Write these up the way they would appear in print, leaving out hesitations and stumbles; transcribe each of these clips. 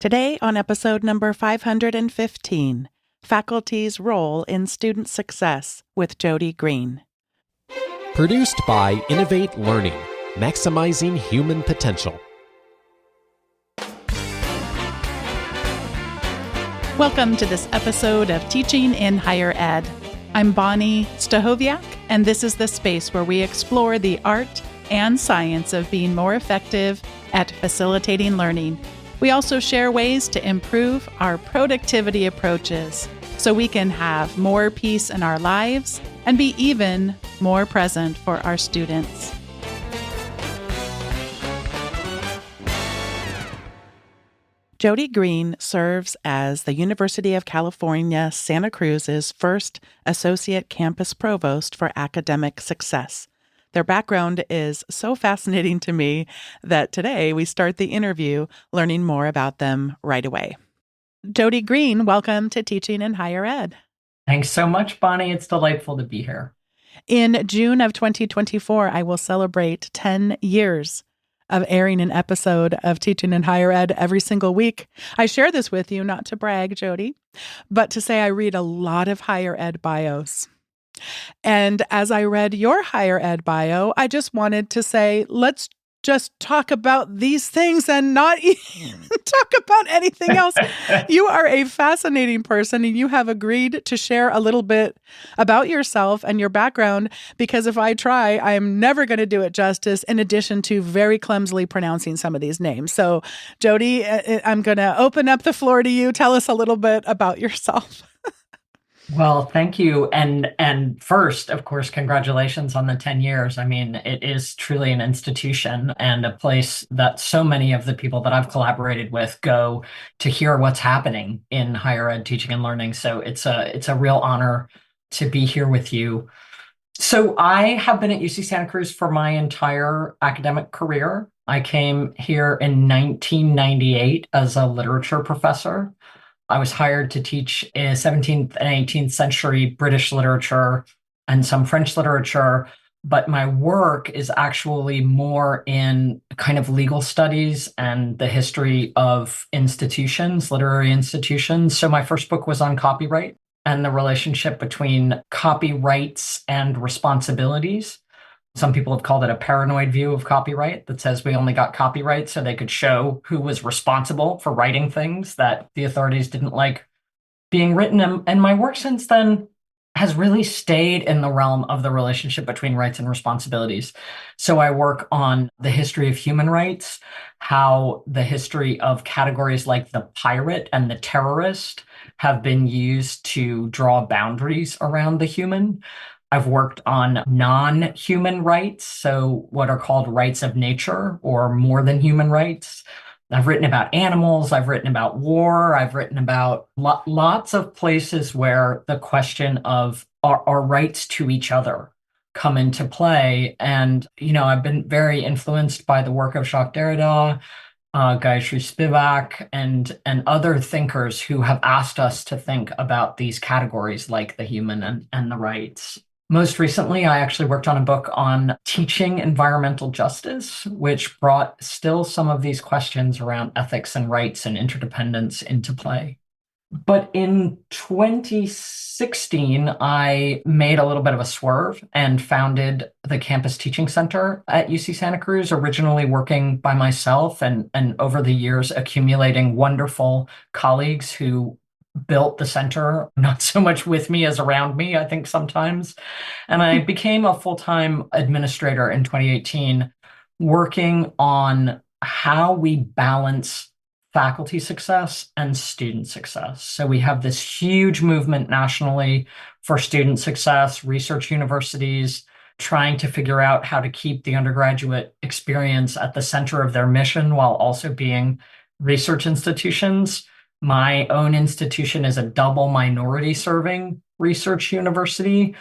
Today on episode number 515, Faculty's Role in Student Success with Jody Greene. Produced by Innovate Learning, maximizing human potential. Welcome to this episode of Teaching in Higher Ed. I'm Bonnie Stahoviak, and this is the space where we explore the art and science of being more effective at facilitating learning. We also share ways to improve our productivity approaches so we can have more peace in our lives and be even more present for our students. Jody Greene serves as the University of California, Santa Cruz's first Associate Campus Provost for Academic Success. Their background is so fascinating to me that today we start the interview learning more about them right away. Jody Greene, welcome to Teaching in Higher Ed. Thanks so much, Bonnie. It's delightful to be here. In June of 2024, I will celebrate 10 years of airing an episode of Teaching in Higher Ed every single week. I share this with you, not to brag, Jody, but to say I read a lot of higher ed bios. And as I read your higher ed bio, I just wanted to say, let's just talk about these things and not even talk about anything else. You are a fascinating person, and you have agreed to share a little bit about yourself and your background, because if I try, I am never going to do it justice, in addition to very clumsily pronouncing some of these names. So, Jody, I'm going to open up the floor to you. Tell us a little bit about yourself. Well, thank you. And first, of course, congratulations on the 10 years. I mean, it is truly an institution and a place that so many of the people that I've collaborated with go to hear what's happening in higher ed teaching and learning. So it's a real honor to be here with you. So I have been at UC Santa Cruz for my entire academic career. I came here in 1998 as a literature professor. I was hired to teach 17th and 18th century British literature and some French literature, but my work is actually more in kind of legal studies and the history of institutions, literary institutions. So my first book was on copyright and the relationship between copyrights and responsibilities. Some people have called it a paranoid view of copyright that says we only got copyright so they could show who was responsible for writing things that the authorities didn't like being written. And my work since then has really stayed in the realm of the relationship between rights and responsibilities. So I work on the history of human rights, how the history of categories like the pirate and the terrorist have been used to draw boundaries around the human. I've worked on non-human rights, so what are called rights of nature or more than human rights. I've written about animals, I've written about war, I've written about lots of places where the question of our rights to each other come into play. And, I've been very influenced by the work of Jacques Derrida, Gayatri Spivak, and other thinkers who have asked us to think about these categories like the human and the rights. Most recently, I actually worked on a book on teaching environmental justice, which brought still some of these questions around ethics and rights and interdependence into play. But in 2016, I made a little bit of a swerve and founded the Campus Teaching Center at UC Santa Cruz, originally working by myself and over the years accumulating wonderful colleagues who built the center, not so much with me as around me, I think sometimes. And I became a full-time administrator in 2018, working on how we balance faculty success and student success. So we have this huge movement nationally for student success, research universities, trying to figure out how to keep the undergraduate experience at the center of their mission while also being research institutions. My own institution is a double minority serving research university.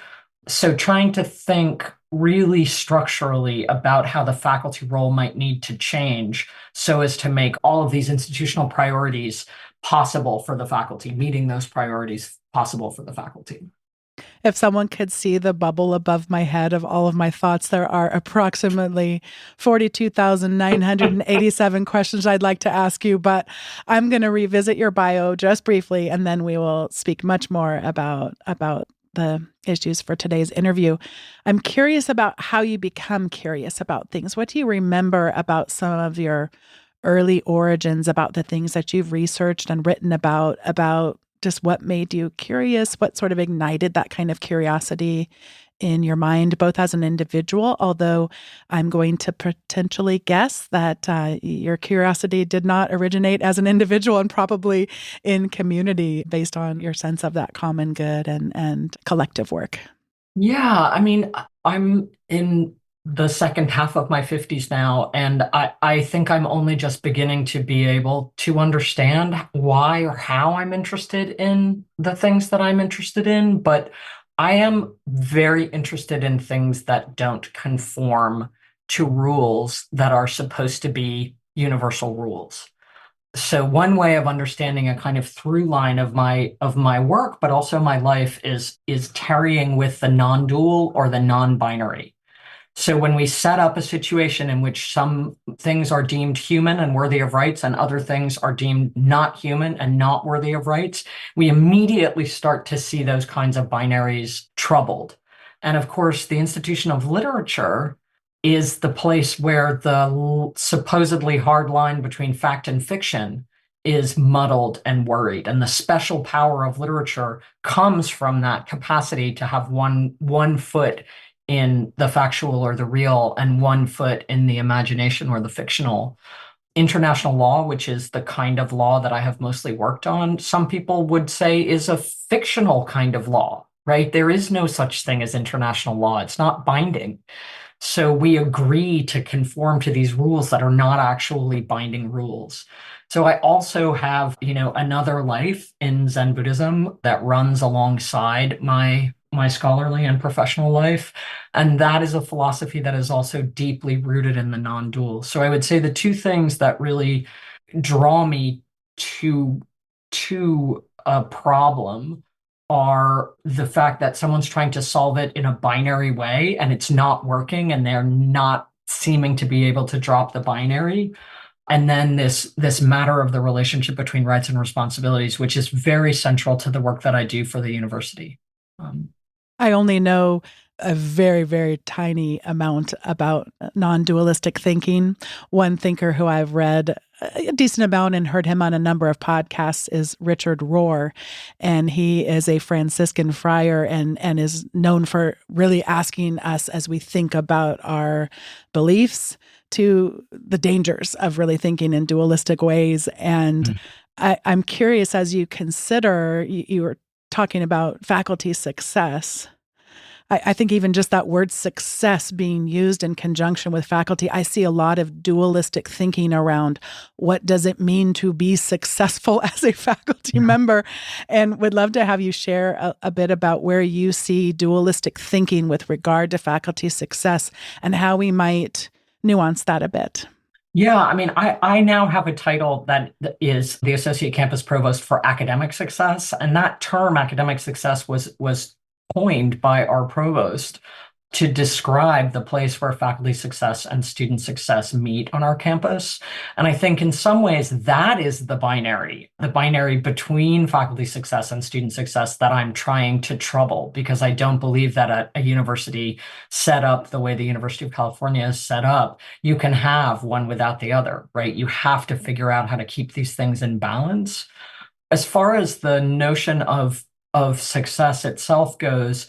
So trying to think really structurally about how the faculty role might need to change so as to make all of these institutional priorities possible for the faculty, meeting those priorities possible for the faculty. If someone could see the bubble above my head of all of my thoughts, there are approximately 42,987 questions I'd like to ask you, but I'm going to revisit your bio just briefly, and then we will speak much more about the issues for today's interview. I'm curious about how you become curious about things. What do you remember about some of your early origins, about the things that you've researched and written about just what made you curious, what sort of ignited that kind of curiosity in your mind, both as an individual, although I'm going to potentially guess that your curiosity did not originate as an individual and probably in community based on your sense of that common good and collective work. Yeah, I mean, I'm in the second half of my 50s now, and I think I'm only just beginning to be able to understand why or how I'm interested in the things that I'm interested in. But I am very interested in things that don't conform to rules that are supposed to be universal rules. So one way of understanding a kind of through line of my work, but also my life is tarrying with the non-dual or the non-binary. So when we set up a situation in which some things are deemed human and worthy of rights and other things are deemed not human and not worthy of rights, we immediately start to see those kinds of binaries troubled. And of course, the institution of literature is the place where the supposedly hard line between fact and fiction is muddled and worried. And the special power of literature comes from that capacity to have one foot in the factual or the real and one foot in the imagination or the fictional. International law, which is the kind of law that I have mostly worked on, some people would say is a fictional kind of law, right? There is no such thing as international law. It's not binding. So we agree to conform to these rules that are not actually binding rules. So I also have, another life in Zen Buddhism that runs alongside my scholarly and professional life. And that is a philosophy that is also deeply rooted in the non-dual. So I would say the two things that really draw me to a problem are the fact that someone's trying to solve it in a binary way and it's not working and they're not seeming to be able to drop the binary. And then this matter of the relationship between rights and responsibilities, which is very central to the work that I do for the university. I only know a very, very tiny amount about non-dualistic thinking. One thinker who I've read a decent amount and heard him on a number of podcasts is Richard Rohr. And he is a Franciscan friar and is known for really asking us as we think about our beliefs to the dangers of really thinking in dualistic ways. And I'm curious, as you consider, you were talking about faculty success. I think even just that word success being used in conjunction with faculty, I see a lot of dualistic thinking around what does it mean to be successful as a faculty member, and would love to have you share a bit about where you see dualistic thinking with regard to faculty success and how we might nuance that a bit. Yeah, I mean, I now have a title that is the Associate Campus Provost for Academic Success, and that term, academic success, was coined by our provost to describe the place where faculty success and student success meet on our campus. And I think in some ways that is the binary between faculty success and student success that I'm trying to trouble, because I don't believe that a university set up the way the University of California is set up, you can have one without the other, right? You have to figure out how to keep these things in balance. As far as the notion of success itself goes,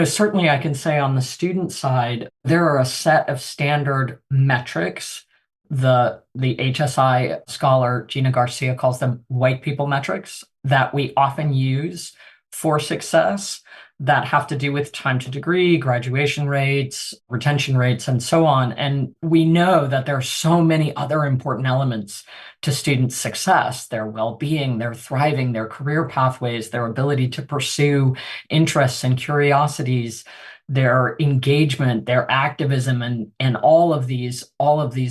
certainly I can say on the student side, there are a set of standard metrics. The HSI scholar Gina Garcia calls them white people metrics that we often use for success that have to do with time to degree, graduation rates, retention rates, and so on. And we know that there are so many other important elements to student success: their well-being, their thriving, their career pathways, their ability to pursue interests and curiosities, their engagement, their activism, and all of these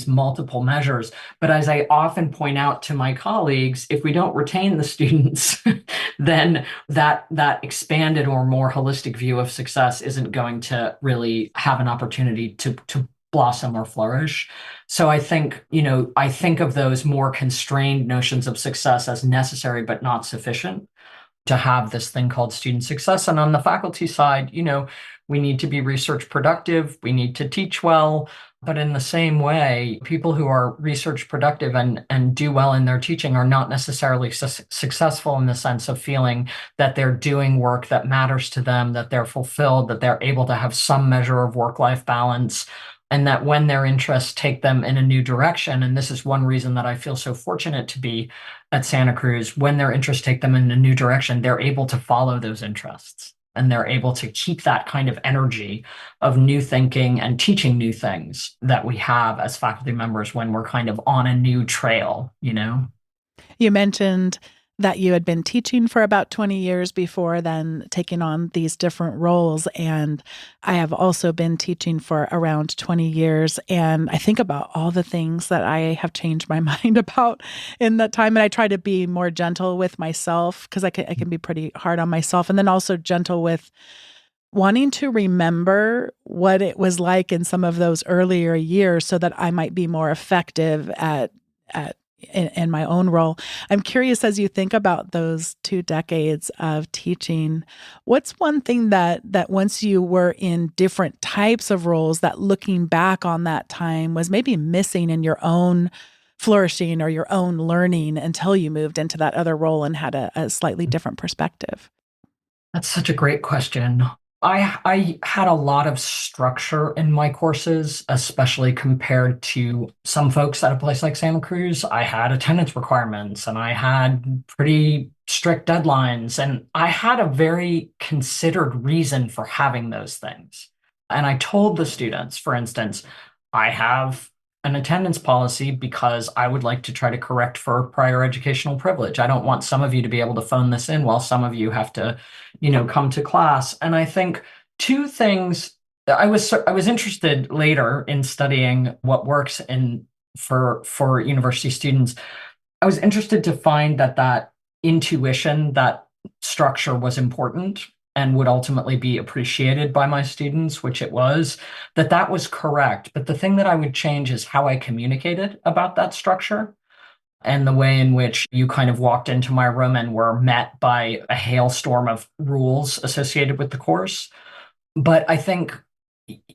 multiple measures. But as I often point out to my colleagues, if we don't retain the students, then that expanded or more holistic view of success isn't going to really have an opportunity to blossom or flourish. So I think of those more constrained notions of success as necessary but not sufficient to have this thing called student success. And on the faculty side, we need to be research productive, we need to teach well. But in the same way, people who are research productive and do well in their teaching are not necessarily successful in the sense of feeling that they're doing work that matters to them, that they're fulfilled, that they're able to have some measure of work-life balance, and that when their interests take them in a new direction, and this is one reason that I feel so fortunate to be at Santa Cruz, when their interests take them in a new direction, they're able to follow those interests and they're able to keep that kind of energy of new thinking and teaching new things that we have as faculty members when we're kind of on a new trail, You mentioned that you had been teaching for about 20 years before then taking on these different roles. And I have also been teaching for around 20 years. And I think about all the things that I have changed my mind about in that time. And I try to be more gentle with myself because I can be pretty hard on myself. And then also gentle with wanting to remember what it was like in some of those earlier years so that I might be more effective in my own role. I'm curious, as you think about those 2 decades of teaching, what's one thing that once you were in different types of roles that looking back on that time was maybe missing in your own flourishing or your own learning until you moved into that other role and had a slightly different perspective? That's such a great question. I had a lot of structure in my courses, especially compared to some folks at a place like Santa Cruz. I had attendance requirements and I had pretty strict deadlines, and I had a very considered reason for having those things. And I told the students, for instance, I have an attendance policy because I would like to try to correct for prior educational privilege. I don't want some of you to be able to phone this in while some of you have to, come to class. And I think two things. I was interested later in studying what works in for university students. I was interested to find that intuition, that structure was important and would ultimately be appreciated by my students, which it was, that was correct. But the thing that I would change is how I communicated about that structure and the way in which you kind of walked into my room and were met by a hailstorm of rules associated with the course. But I think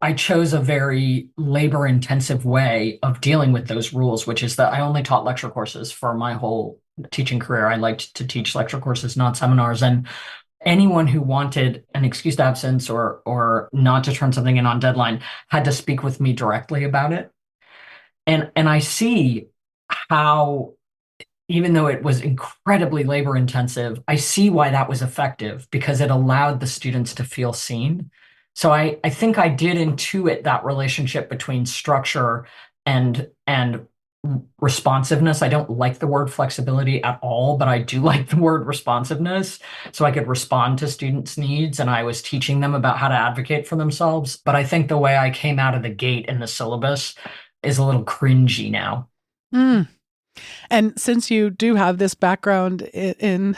I chose a very labor intensive way of dealing with those rules, which is that I only taught lecture courses for my whole teaching career. I liked to teach lecture courses, not seminars. And anyone who wanted an excused absence or not to turn something in on deadline had to speak with me directly about it. And I see how, even though it was incredibly labor intensive, I see why that was effective because it allowed the students to feel seen. So I think I did intuit that relationship between structure and responsiveness. I don't like the word flexibility at all, but I do like the word responsiveness. So I could respond to students' needs and I was teaching them about how to advocate for themselves. But I think the way I came out of the gate in the syllabus is a little cringy now. Mm. And since you do have this background in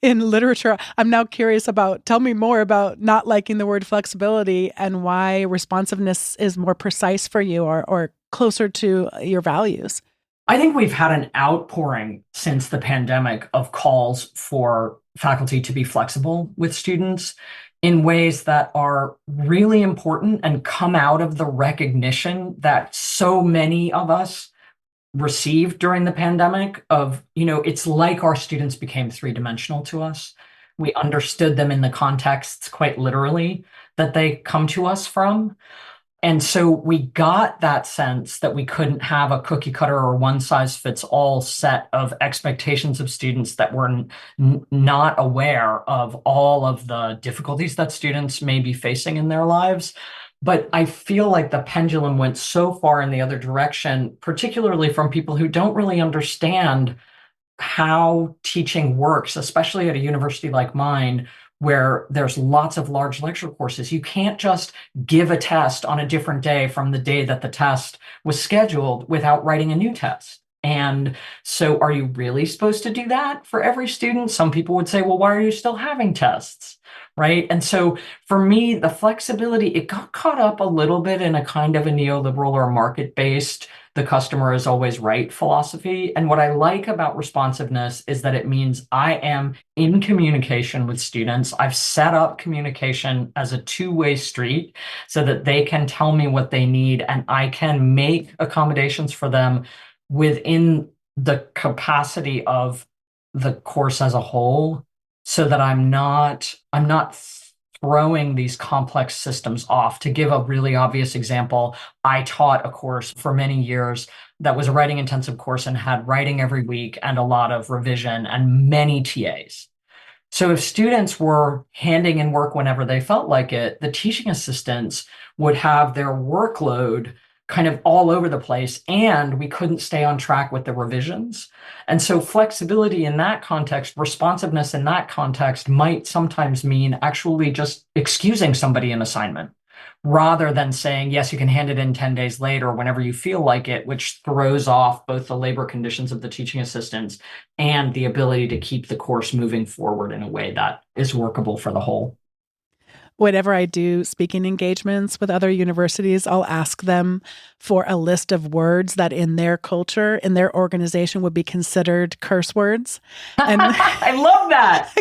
literature, I'm now curious tell me more about not liking the word flexibility and why responsiveness is more precise for you or closer to your values. I think we've had an outpouring since the pandemic of calls for faculty to be flexible with students in ways that are really important and come out of the recognition that so many of us received during the pandemic of, it's like our students became three-dimensional to us. We understood them in the contexts quite literally that they come to us from. And so we got that sense that we couldn't have a cookie cutter or one size fits all set of expectations of students that were not aware of all of the difficulties that students may be facing in their lives. But I feel like the pendulum went so far in the other direction, particularly from people who don't really understand how teaching works, especially at a university like mine, where there's lots of large lecture courses. You can't just give a test on a different day from the day that the test was scheduled without writing a new test. And so are you really supposed to do that for every student? Some people would say, well, why are you still having tests? Right. And so for me, the flexibility, it got caught up a little bit in a kind of a neoliberal or market-based, the customer is always right philosophy. And what I like about responsiveness is that it means I am in communication with students. I've set up communication as a two-way street so that they can tell me what they need and I can make accommodations for them within the capacity of the course as a whole, so that I'm not throwing these complex systems off. To give a really obvious example, I taught a course for many years that was a writing intensive course and had writing every week and a lot of revision and many TAs. So if students were handing in work whenever they felt like it, the teaching assistants would have their workload kind of all over the place, and we couldn't stay on track with the revisions. And so flexibility in that context, responsiveness in that context might sometimes mean actually just excusing somebody an assignment rather than saying, yes, you can hand it in 10 days later whenever you feel like it, which throws off both the labor conditions of the teaching assistants and the ability to keep the course moving forward in a way that is workable for the whole. Whenever I do speaking engagements with other universities, I'll ask them for a list of words that in their culture, in their organization would be considered curse words. And I love that.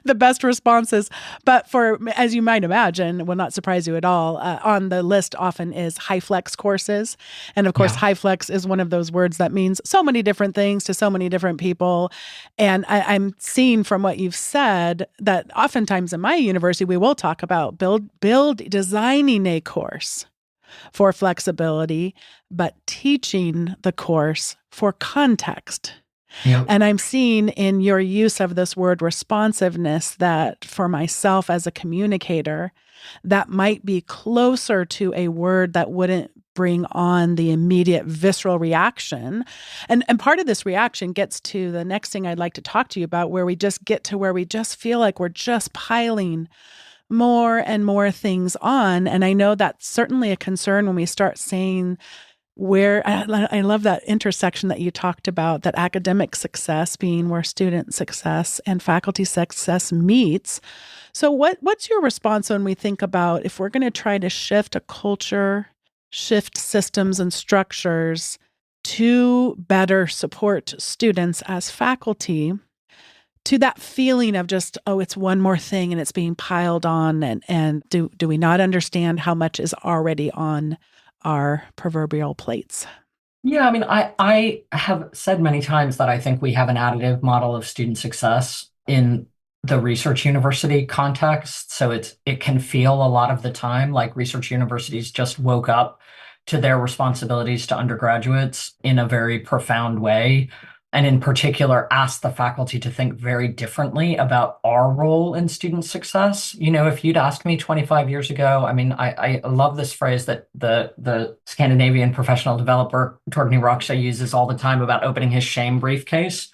the best responses. But for, as you might imagine, will not surprise you at all, on the list often is high flex courses. And of course, Yeah. high flex is one of those words that means so many different things to so many different people. And I'm seeing from what you've said that oftentimes in my university, we will talk about designing a course for flexibility, but teaching the course for context. Yep. And I'm seeing in your use of this word responsiveness that for myself as a communicator, that might be closer to a word that wouldn't bring on the immediate visceral reaction. And part of this reaction gets to the next thing I'd like to talk to you about, where we just get to where we just feel like we're just piling more and more things on. And I know that's certainly a concern when we start saying I love that intersection that you talked about, that academic success being where student success and faculty success meets. So what's your response when we think about if we're going to try to shift a culture, shift systems and structures to better support students as faculty, to that feeling of just, oh, it's one more thing and it's being piled on, and do we not understand how much is already on our proverbial plates? Yeah, I mean, I have said many times that I think we have an additive model of student success in the research university context. So it can feel a lot of the time like research universities just woke up to their responsibilities to undergraduates in a very profound way. And in particular, ask the faculty to think very differently about our role in student success. You know, if you'd asked me 25 years ago, I mean, I love this phrase that the Scandinavian professional developer Torgny Raksha uses all the time about opening his shame briefcase.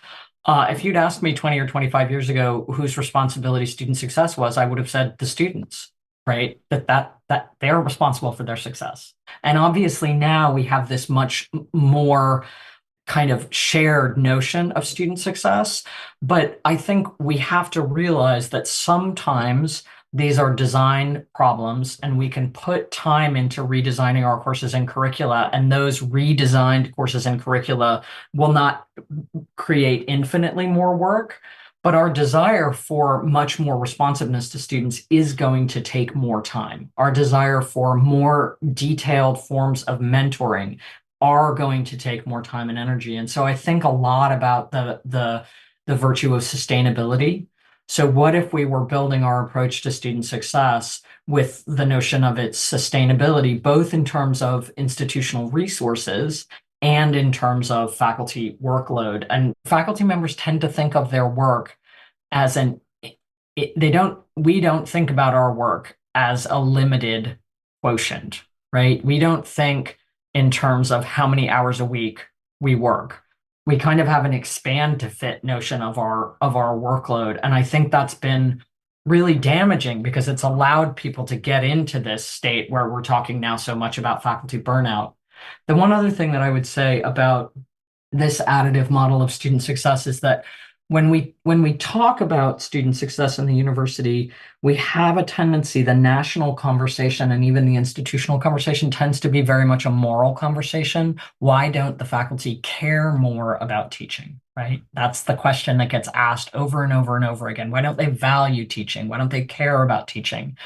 If you'd asked me 20 or 25 years ago whose responsibility student success was, I would have said the students, right? That they're responsible for their success. And obviously now we have this much more kind of shared notion of student success. But I think we have to realize that sometimes these are design problems, and we can put time into redesigning our courses and curricula, and those redesigned courses and curricula will not create infinitely more work. But our desire for much more responsiveness to students is going to take more time. Our desire for more detailed forms of mentoring are going to take more time and energy. And so I think a lot about the virtue of sustainability. So what if we were building our approach to student success with the notion of its sustainability, both in terms of institutional resources and in terms of faculty workload? And faculty members tend to think of their work as we don't think about our work as a limited quotient, right? We don't think in terms of how many hours a week we work. we kind of have an expand to fit notion of our workload. And I think that's been really damaging because it's allowed people to get into this state where we're talking now so much about faculty burnout. The one other thing that I would say about this additive model of student success is that when we talk about student success in the university, we have a tendency, the national conversation and even the institutional conversation tends to be very much a moral conversation. Why don't the faculty care more about teaching, right? That's the question that gets asked over and over and over again. Why don't they value teaching? Why don't they care about teaching?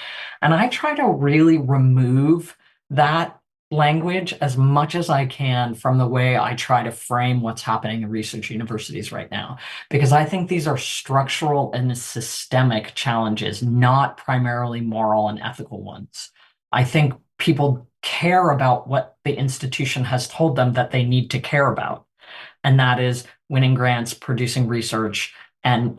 And I try to really remove that language as much as I can from the way I try to frame what's happening in research universities right now, because I think these are structural and systemic challenges, not primarily moral and ethical ones. I think people care about what the institution has told them that they need to care about, and that is winning grants, producing research, and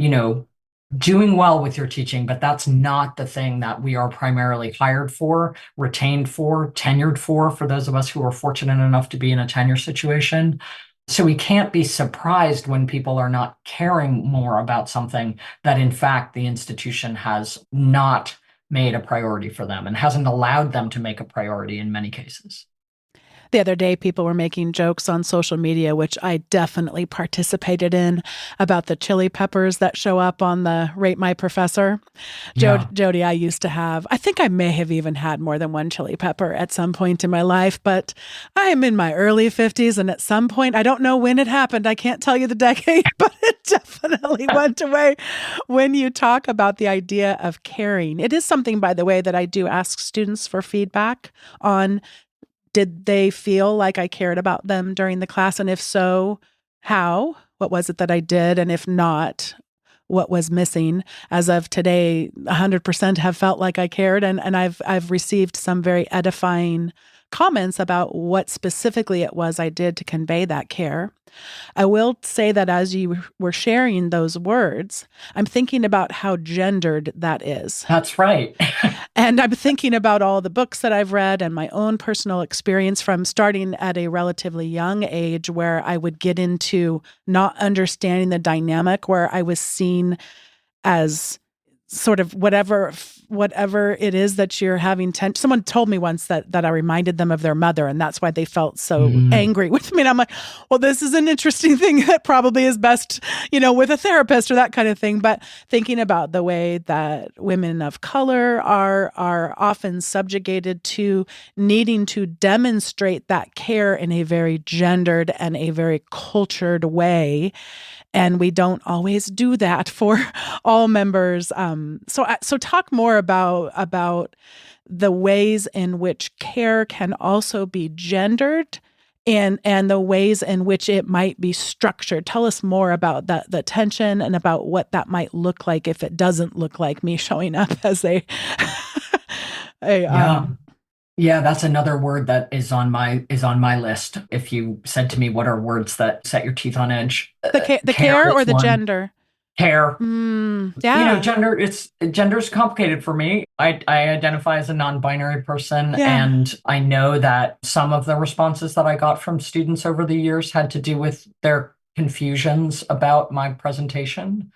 doing well with your teaching, but that's not the thing that we are primarily hired for, retained for, tenured for those of us who are fortunate enough to be in a tenure situation. So we can't be surprised when people are not caring more about something that, in fact, the institution has not made a priority for them and hasn't allowed them to make a priority in many cases. The other day, people were making jokes on social media, which I definitely participated in, about the chili peppers that show up on the Rate My Professor. Yeah. Jody, I used to have, I think I may have even had more than one chili pepper at some point in my life, but I am in my early 50s. And at some point, I don't know when it happened. I can't tell you the decade, but it definitely went away. When you talk about the idea of caring, it is something, by the way, that I do ask students for feedback on. Did they feel like I cared about them during the class? And if so, how? What was it that I did? And if not, what was missing? As of today, 100% have felt like I cared. And I've received some very edifying comments about what specifically it was I did to convey that care. I will say that as you were sharing those words, I'm thinking about how gendered that is. That's right. And I'm thinking about all the books that I've read and my own personal experience from starting at a relatively young age, where I would get into not understanding the dynamic, where I was seen as sort of whatever it is that you're having someone told me once that I reminded them of their mother, and that's why they felt so angry with me. And I'm like, well, this is an interesting thing that probably is best, with a therapist or that kind of thing. But thinking about the way that women of color are often subjugated to needing to demonstrate that care in a very gendered and a very cultured way. And we don't always do that for all members. So talk more about the ways in which care can also be gendered, and the ways in which it might be structured. Tell us more about the tension and about what that might look like if it doesn't look like me showing up as a Yeah. Yeah, that's another word that is on my list. If you said to me, what are words that set your teeth on edge? the Care care or is the one. gender. Care. Yeah. Gender's complicated for me. I identify as a non-binary person, Yeah. and I know that some of the responses that I got from students over the years had to do with their confusions about my presentation.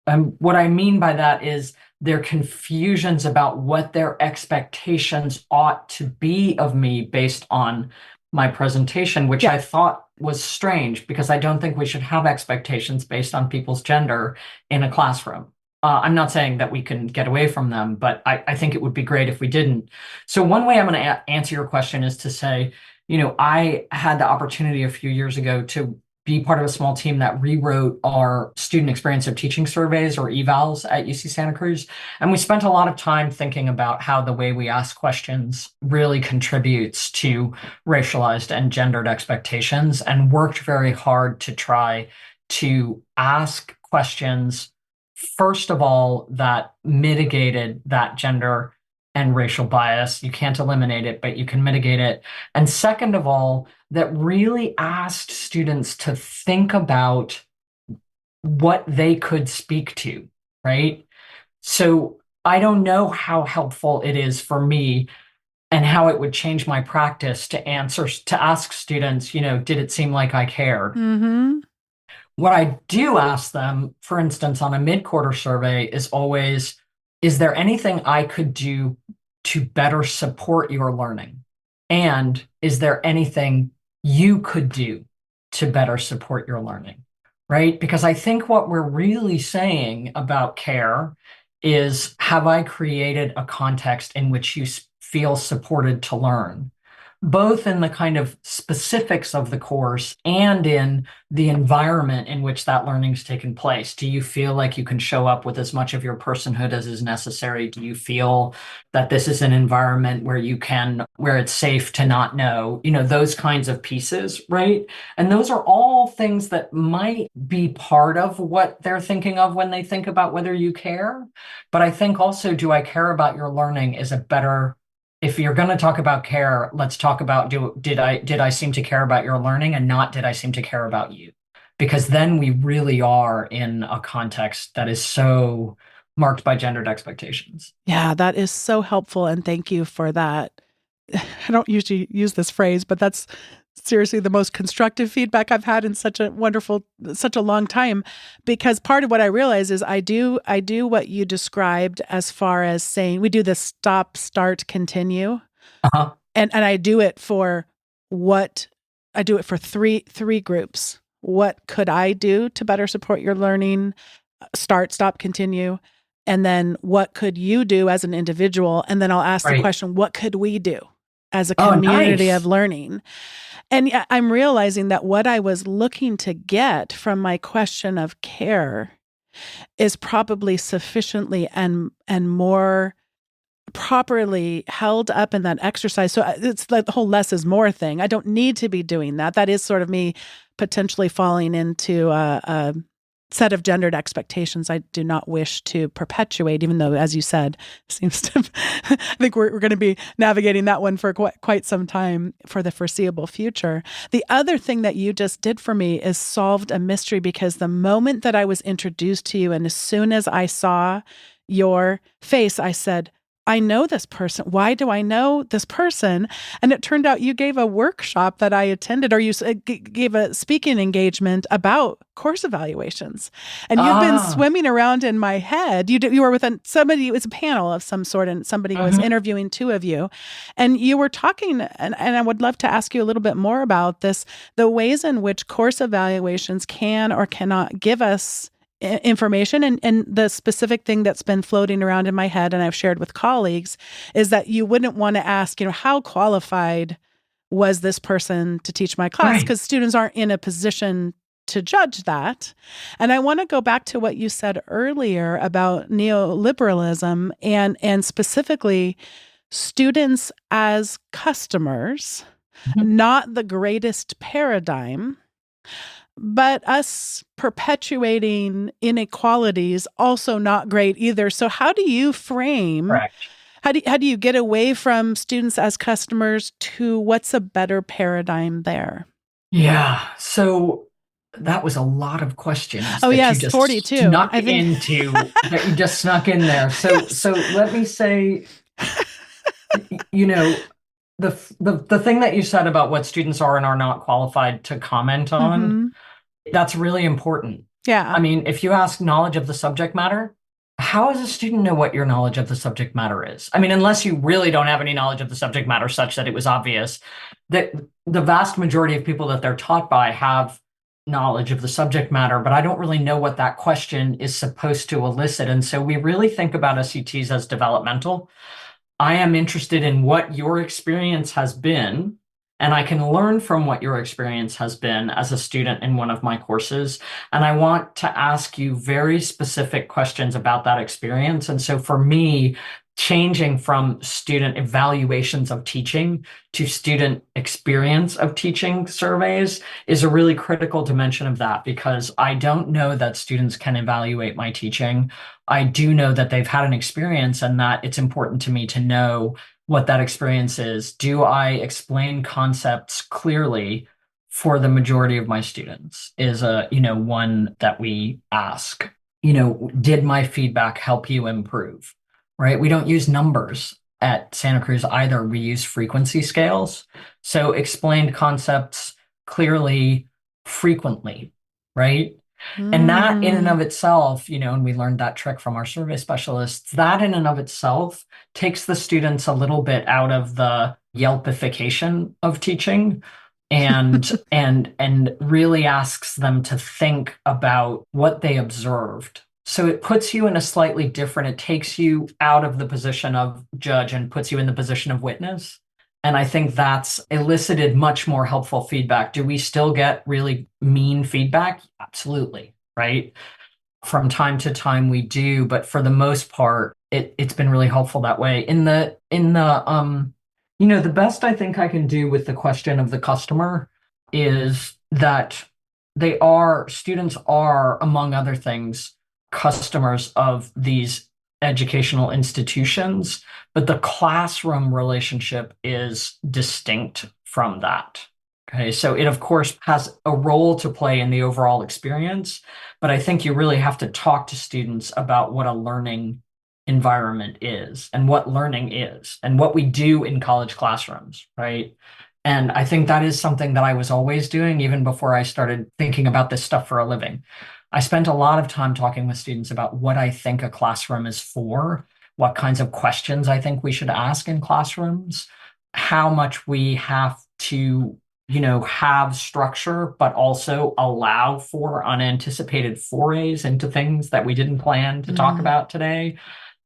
What I mean by that is their confusions about what their expectations ought to be of me based on my presentation, which I thought was strange because I don't think we should have expectations based on people's gender in a classroom. I'm not saying that we can get away from them, but I think it would be great if we didn't. So one way I'm going to answer your question is to say, I had the opportunity a few years ago to be part of a small team that rewrote our student experience of teaching surveys, or evals, at UC Santa Cruz. And we spent a lot of time thinking about how the way we ask questions really contributes to racialized and gendered expectations, and worked very hard to try to ask questions, first of all, that mitigated that gender and racial bias. You can't eliminate it, but you can mitigate it. And second of all, that really asked students to think about what they could speak to, right? So I don't know how helpful it is for me, and how it would change my practice to ask students, did it seem like I cared? Mm-hmm. What I do ask them, for instance, on a mid-quarter survey is always, is there anything I could do to better support your learning? And is there anything you could do to better support your learning? Right? Because I think what we're really saying about care is, have I created a context in which you feel supported to learn? Both in the kind of specifics of the course and in the environment in which that learning's taken place. Do you feel like you can show up with as much of your personhood as is necessary? Do you feel that this is an environment where it's safe to not know, those kinds of pieces, right? And those are all things that might be part of what they're thinking of when they think about whether you care. But I think also, do I care about your learning is a better, if you're going to talk about care, let's talk about, did I seem to care about your learning, and not did I seem to care about you? Because then we really are in a context that is so marked by gendered expectations. Yeah, that is so helpful. And thank you for that. I don't usually use this phrase, but that's seriously the most constructive feedback I've had in such a long time. Because part of what I realize is I do what you described, as far as saying we do the stop, start, continue. Uh-huh. And I do it for three groups. What could I do to better support your learning? Start, stop, continue. And then what could you do as an individual? And then I'll ask the question, what could we do as a community of learning? And I'm realizing that what I was looking to get from my question of care is probably sufficiently and more properly held up in that exercise. So it's like the whole less is more thing. I don't need to be doing that. That is sort of me potentially falling into a set of gendered expectations I do not wish to perpetuate, even though, as you said, seems to, I think we're going to be navigating that one for quite some time for the foreseeable future. The other thing that you just did for me is solved a mystery, because the moment that I was introduced to you, and as soon as I saw your face, I said, I know this person. Why do I know this person? And it turned out you gave a workshop that I attended, or you gave a speaking engagement about course evaluations. And you've been swimming around in my head. You were with somebody, it was a panel of some sort, and somebody was interviewing two of you. And you were talking, and I would love to ask you a little bit more about this, the ways in which course evaluations can or cannot give us information. And the specific thing that's been floating around in my head, and I've shared with colleagues, is that you wouldn't want to ask, how qualified was this person to teach my class? Because students aren't in a position to judge that. And I want to go back to what you said earlier about neoliberalism and specifically students as customers, not the greatest paradigm, but us perpetuating inequalities, also not great either. So how do you frame, how do you get away from students as customers to what's a better paradigm there? Yeah. So that was a lot of questions. Oh, that yes, you just 42. Snuck that you just snuck in there. So, Yes. so let me say, the thing that you said about what students are and are not qualified to comment on, that's really important. Yeah. I mean, if you ask knowledge of the subject matter, how does a student know what your knowledge of the subject matter is? I mean, unless you really don't have any knowledge of the subject matter such that it was obvious, that the vast majority of people that they're taught by have knowledge of the subject matter, but I don't really know what that question is supposed to elicit. And so we really think about SETs as developmental. I am interested in what your experience has been, and I can learn from what your experience has been as a student in one of my courses. And I want to ask you very specific questions about that experience. And so for me, changing from student evaluations of teaching to student experience of teaching surveys is a really critical dimension of that, because I don't know that students can evaluate my teaching. I do know that they've had an experience, and that it's important to me to know what that experience is. Do I explain concepts clearly for the majority of my students is one that we ask. Did my feedback help you improve? Right? We don't use numbers at Santa Cruz either, we use frequency scales. So explained concepts clearly, frequently, right? And that in and Mm. of itself, and we learned that trick from our survey specialists, that in and of itself takes the students a little bit out of the Yelpification of teaching and really asks them to think about what they observed. So it puts you in a slightly different, it takes you out of the position of judge and puts you in the position of witness. And I think that's elicited much more helpful feedback. Do we still get really mean feedback? Absolutely, right? From time to time we do, but for the most part, it's been really helpful that way. The best I think I can do with the question of the customer is that students are, among other things, customers of these educational institutions, but the classroom relationship is distinct from that. Okay, so it of course has a role to play in the overall experience, but I think you really have to talk to students about what a learning environment is and what learning is and what we do in college classrooms, right? And I think that is something that I was always doing even before I started thinking about this stuff for a living. I spent a lot of time talking with students about what I think a classroom is for, what kinds of questions I think we should ask in classrooms, how much we have to, have structure, but also allow for unanticipated forays into things that we didn't plan to talk about today,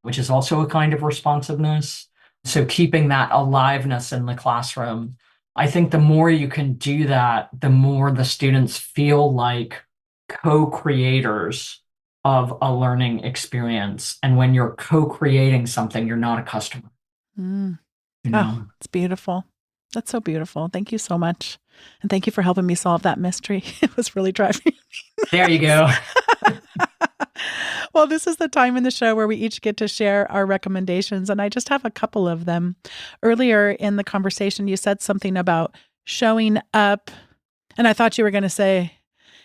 which is also a kind of responsiveness. So keeping that aliveness in the classroom, I think the more you can do that, the more the students feel like co-creators of a learning experience. And when you're co-creating something, you're not a customer. Mm. You Oh, know? it's beautiful. That's so beautiful. Thank you so much. And thank you for helping me solve that mystery. It was really driving me There you nuts. go. Well, this is the time in the show where we each get to share our recommendations, and I just have a couple of them. Earlier in the conversation, you said something about showing up, and I thought you were going to say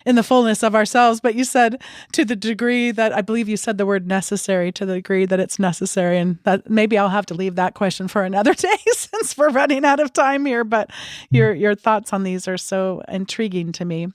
in the fullness of ourselves, but you said to the degree that I believe you said the word necessary, to the degree that it's necessary. And that maybe I'll have to leave that question for another day since we're running out of time here. But your thoughts on these are so intriguing to me.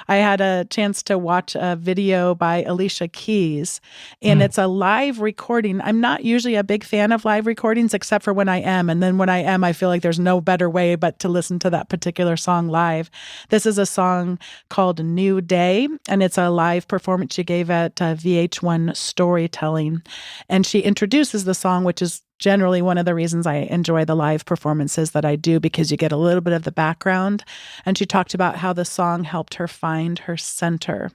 I had a chance to watch a video by Alicia Keys, and it's a live recording. I'm not usually a big fan of live recordings, except for when I am. And then when I am, I feel like there's no better way but to listen to that particular song live. This is a song called New Day, and it's a live performance she gave at VH1 Storytelling. And she introduces the song, which is generally one of the reasons I enjoy the live performances that I do, because you get a little bit of the background. And she talked about how the song helped her find her center.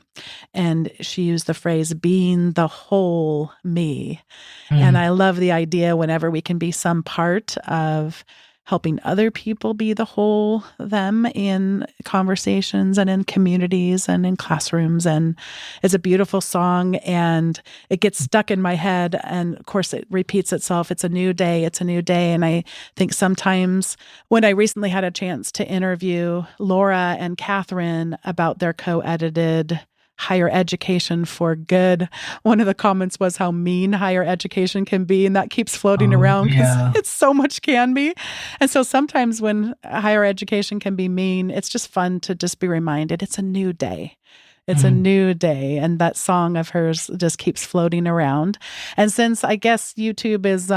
And she used the phrase, being the whole me. And I love the idea whenever we can be some part of helping other people be the whole them in conversations and in communities and in classrooms. And it's a beautiful song, and it gets stuck in my head. And of course, it repeats itself. It's a new day. It's a new day. And I think sometimes when I recently had a chance to interview Laura and Catherine about their co-edited Higher Education for Good, one of the comments was how mean higher education can be. And that keeps floating around because it's so much can be. And so sometimes when higher education can be mean, it's just fun to just be reminded it's a new day. It's a new day. And that song of hers just keeps floating around. And since I guess YouTube is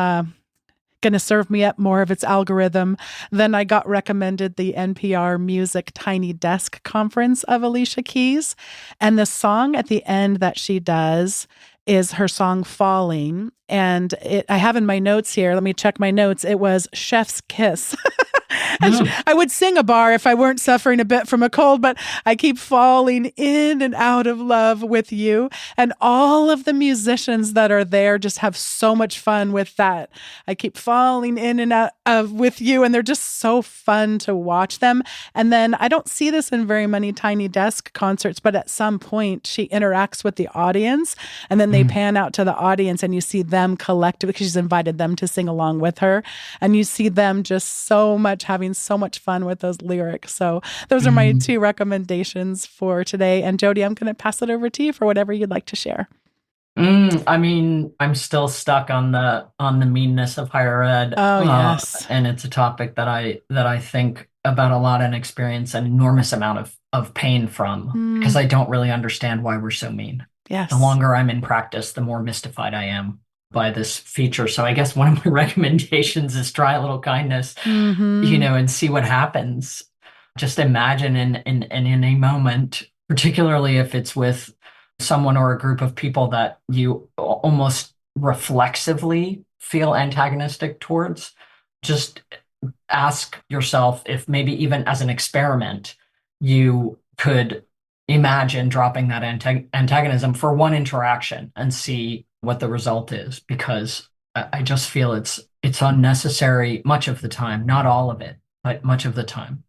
going to serve me up more of its algorithm, then I got recommended the NPR Music Tiny Desk Conference of Alicia Keys. And the song at the end that she does is her song Falling. And I have in my notes here, let me check my notes. It was Chef's Kiss. I would sing a bar if I weren't suffering a bit from a cold, but I keep falling in and out of love with you. And all of the musicians that are there just have so much fun with that. I keep falling in and out of with you, and they're just so fun to watch them. And then I don't see this in very many Tiny Desk concerts, but at some point she interacts with the audience, and then they pan out to the audience and you see them collectively, because she's invited them to sing along with her. And you see them just having so much fun with those lyrics. So those are my two recommendations for today. And Jody, I'm going to pass it over to you for whatever you'd like to share. I mean, I'm still stuck on the meanness of higher ed, Oh, yes. and it's a topic that I think about a lot and experience an enormous amount of pain from because Mm, I don't really understand why we're so mean. The yes. longer I'm in practice, the more mystified I am by this feature. So I guess one of my recommendations is try a little kindness, Mm-hmm. and see what happens. Just imagine in a moment, particularly if it's with someone or a group of people that you almost reflexively feel antagonistic towards, just ask yourself if maybe even as an experiment, you could imagine dropping that antagonism for one interaction and see what the result is, because I just feel it's unnecessary much of the time, not all of it, but much of the time.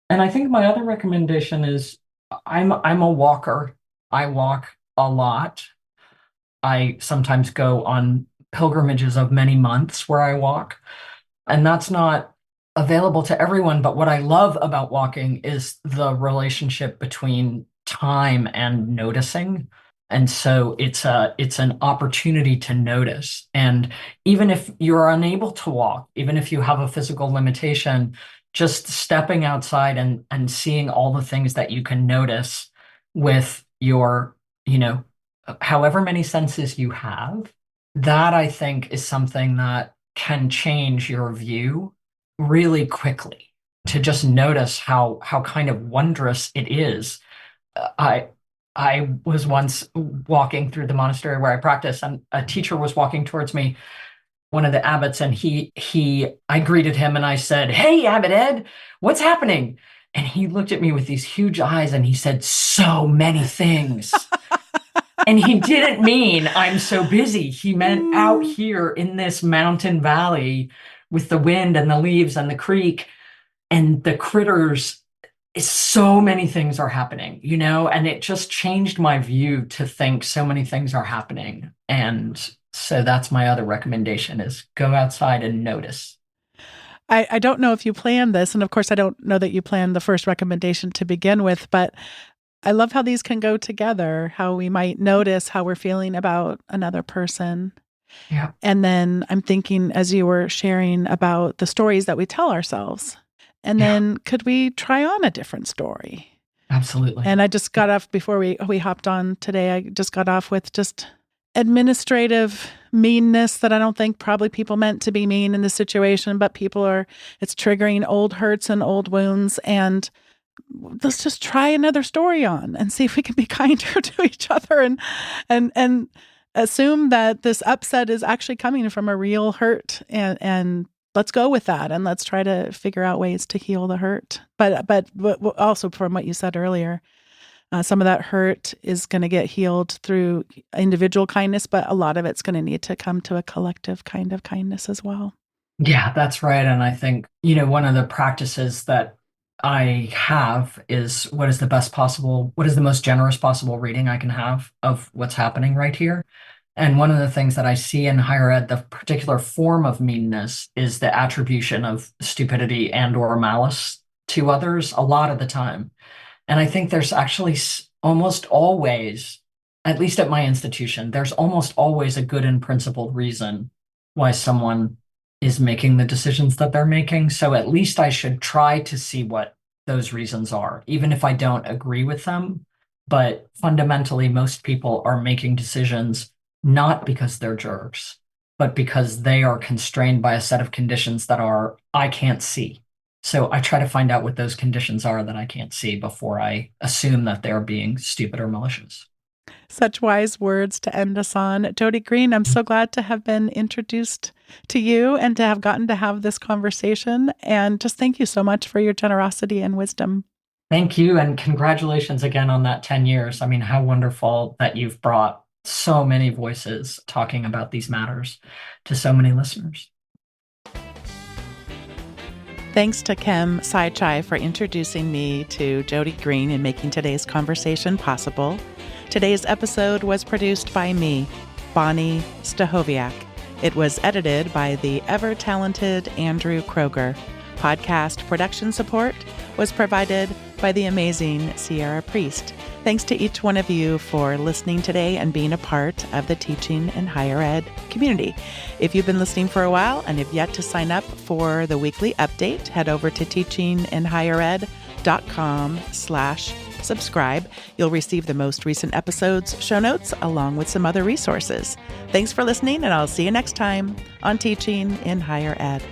And I think my other recommendation is I'm a walker. I walk a lot. I sometimes go on pilgrimages of many months where I walk, and that's not available to everyone. But what I love about walking is the relationship between time and noticing. And so it's an opportunity to notice. And even if you're unable to walk, even if you have a physical limitation, just stepping outside and seeing all the things that you can notice with your, however many senses you have, that I think is something that can change your view really quickly. To just notice how kind of wondrous it is. I I was once walking through the monastery where I practice, and a teacher was walking towards me, one of the abbots, and I greeted him and I said, "Hey, Abbot Ed, what's happening?" And he looked at me with these huge eyes and he said, "So many things." And he didn't mean I'm so busy. He meant out Mm. here in this mountain valley with the wind and the leaves and the creek and the critters, so many things are happening, and it just changed my view to think so many things are happening. And so that's my other recommendation is go outside and notice. I don't know if you planned this, and of course, I don't know that you planned the first recommendation to begin with, but I love how these can go together, how we might notice how we're feeling about another person. Yeah, And then I'm thinking as you were sharing about the stories that we tell ourselves. And yeah, then could we try on a different story? absolutely. And I just got off before we hopped on today. I just got off with just administrative meanness that I don't think probably people meant to be mean in this situation, but it's triggering old hurts and old wounds. And let's just try another story on and see if we can be kinder to each other and assume that this upset is actually coming from a real hurt, and let's go with that, and let's try to figure out ways to heal the hurt. But also from what you said earlier, some of that hurt is going to get healed through individual kindness, but a lot of it's going to need to come to a collective kind of kindness as well. Yeah, that's right. And I think, one of the practices that I have is what is the most generous possible reading I can have of what's happening right here. And one of the things that I see in higher ed, the particular form of meanness is the attribution of stupidity and or malice to others a lot of the time. And I think there's actually almost always, at least at my institution, there's almost always a good and principled reason why someone is making the decisions that they're making. So at least I should try to see what those reasons are, even if I don't agree with them. But fundamentally, most people are making decisions not because they're jerks, but because they are constrained by a set of conditions that I can't see. So I try to find out what those conditions are that I can't see before I assume that they're being stupid or malicious. Such wise words to end us on. Jody Greene, I'm so glad to have been introduced to you and to have gotten to have this conversation. And just thank you so much for your generosity and wisdom. Thank you, and congratulations again on that 10 years. I mean, how wonderful that you've brought so many voices talking about these matters to so many listeners. Thanks to Kem Sai-Chai for introducing me to Jody Greene and making today's conversation possible. Today's episode was produced by me, Bonnie Stahoviak. It was edited by the ever-talented Andrew Kroger. Podcast production support was provided by by the amazing Sierra Priest. Thanks to each one of you for listening today and being a part of the Teaching in Higher Ed community. If you've been listening for a while and have yet to sign up for the weekly update, head over to teachinginhighered.com/subscribe. You'll receive the most recent episodes, show notes, along with some other resources. Thanks for listening, and I'll see you next time on Teaching in Higher Ed.